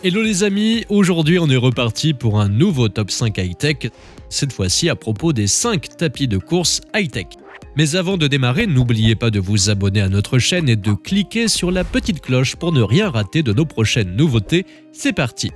Hello les amis, aujourd'hui on est reparti pour un nouveau top 5 high-tech, cette fois-ci à propos des 5 tapis de course high-tech. Mais avant de démarrer, n'oubliez pas de vous abonner à notre chaîne et de cliquer sur la petite cloche pour ne rien rater de nos prochaines nouveautés. C'est parti!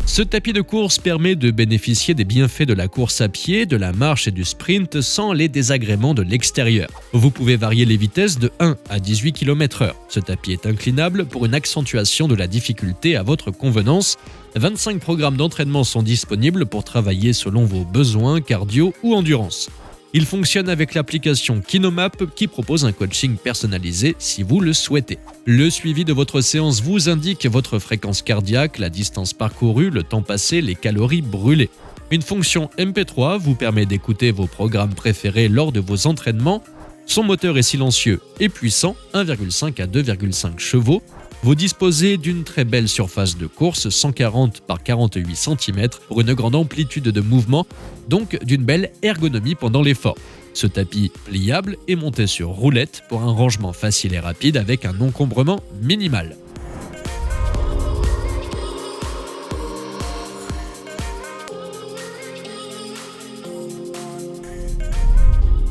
Ce tapis de course permet de bénéficier des bienfaits de la course à pied, de la marche et du sprint sans les désagréments de l'extérieur. Vous pouvez varier les vitesses de 1 à 18 km/h. Ce tapis est inclinable pour une accentuation de la difficulté à votre convenance. 25 programmes d'entraînement sont disponibles pour travailler selon vos besoins cardio ou endurance. Il fonctionne avec l'application KinoMap qui propose un coaching personnalisé si vous le souhaitez. Le suivi de votre séance vous indique votre fréquence cardiaque, la distance parcourue, le temps passé, les calories brûlées. Une fonction MP3 vous permet d'écouter vos programmes préférés lors de vos entraînements. Son moteur est silencieux et puissant, 1,5 à 2,5 chevaux. Vous disposez d'une très belle surface de course, 140 par 48 cm pour une grande amplitude de mouvement, donc d'une belle ergonomie pendant l'effort. Ce tapis pliable est monté sur roulette pour un rangement facile et rapide avec un encombrement minimal.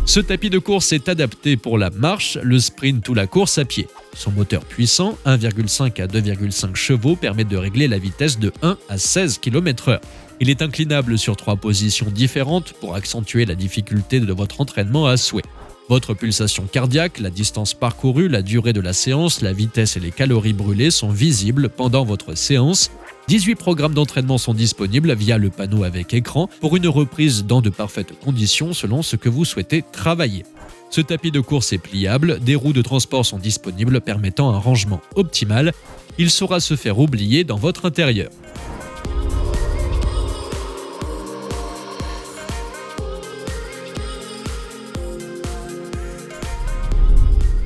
Ce tapis de course est adapté pour la marche, le sprint ou la course à pied. Son moteur puissant, 1,5 à 2,5 chevaux, permet de régler la vitesse de 1 à 16 km/h. Il est inclinable sur 3 positions différentes pour accentuer la difficulté de votre entraînement à souhait. Votre pulsation cardiaque, la distance parcourue, la durée de la séance, la vitesse et les calories brûlées sont visibles pendant votre séance. 18 programmes d'entraînement sont disponibles via le panneau avec écran pour une reprise dans de parfaites conditions selon ce que vous souhaitez travailler. Ce tapis de course est pliable, des roues de transport sont disponibles permettant un rangement optimal. Il saura se faire oublier dans votre intérieur.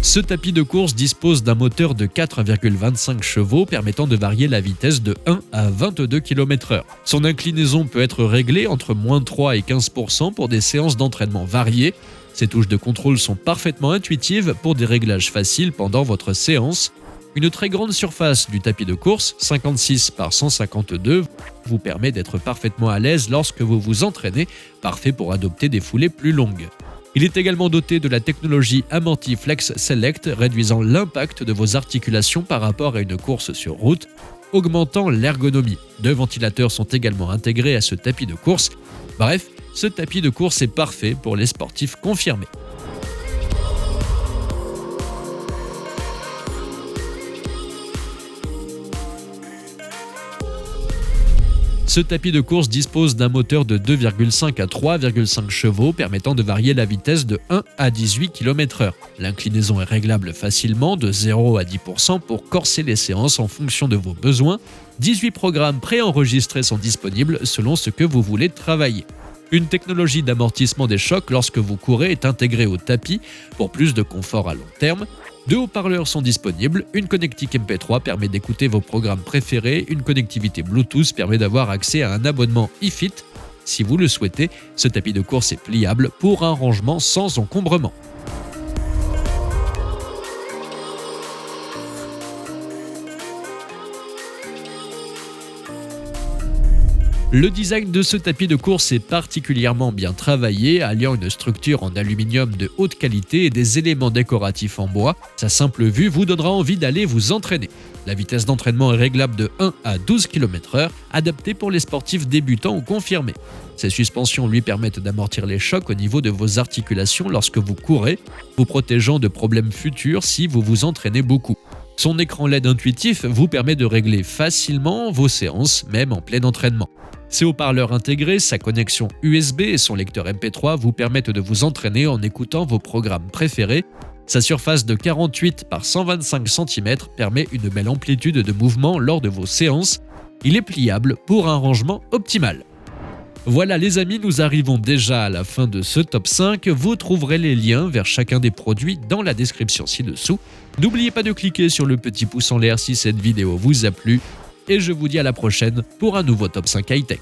Ce tapis de course dispose d'un moteur de 4,25 chevaux permettant de varier la vitesse de 1 à 22 km/h. Son inclinaison peut être réglée entre -3 et 15% pour des séances d'entraînement variées. Ses touches de contrôle sont parfaitement intuitives pour des réglages faciles pendant votre séance. Une très grande surface du tapis de course, 56 par 152, vous permet d'être parfaitement à l'aise lorsque vous vous entraînez, parfait pour adopter des foulées plus longues. Il est également doté de la technologie AmortiFlex Select, réduisant l'impact de vos articulations par rapport à une course sur route, augmentant l'ergonomie. 2 ventilateurs sont également intégrés à ce tapis de course. Bref, ce tapis de course est parfait pour les sportifs confirmés. Ce tapis de course dispose d'un moteur de 2,5 à 3,5 chevaux permettant de varier la vitesse de 1 à 18 km/h. L'inclinaison est réglable facilement de 0 à 10% pour corser les séances en fonction de vos besoins. 18 programmes préenregistrés sont disponibles selon ce que vous voulez travailler. Une technologie d'amortissement des chocs lorsque vous courez est intégrée au tapis pour plus de confort à long terme. 2 haut-parleurs sont disponibles, une connectique MP3 permet d'écouter vos programmes préférés, une connectivité Bluetooth permet d'avoir accès à un abonnement iFit. Si vous le souhaitez, ce tapis de course est pliable pour un rangement sans encombrement. Le design de ce tapis de course est particulièrement bien travaillé, alliant une structure en aluminium de haute qualité et des éléments décoratifs en bois. Sa simple vue vous donnera envie d'aller vous entraîner. La vitesse d'entraînement est réglable de 1 à 12 km/h, adaptée pour les sportifs débutants ou confirmés. Ces suspensions lui permettent d'amortir les chocs au niveau de vos articulations lorsque vous courez, vous protégeant de problèmes futurs si vous vous entraînez beaucoup. Son écran LED intuitif vous permet de régler facilement vos séances, même en plein entraînement. Ses haut-parleurs intégrés, sa connexion USB et son lecteur MP3 vous permettent de vous entraîner en écoutant vos programmes préférés. Sa surface de 48 par 125 cm permet une belle amplitude de mouvement lors de vos séances. Il est pliable pour un rangement optimal. Voilà les amis, nous arrivons déjà à la fin de ce top 5. Vous trouverez les liens vers chacun des produits dans la description ci-dessous. N'oubliez pas de cliquer sur le petit pouce en l'air si cette vidéo vous a plu. Et je vous dis à la prochaine pour un nouveau top 5 high-tech.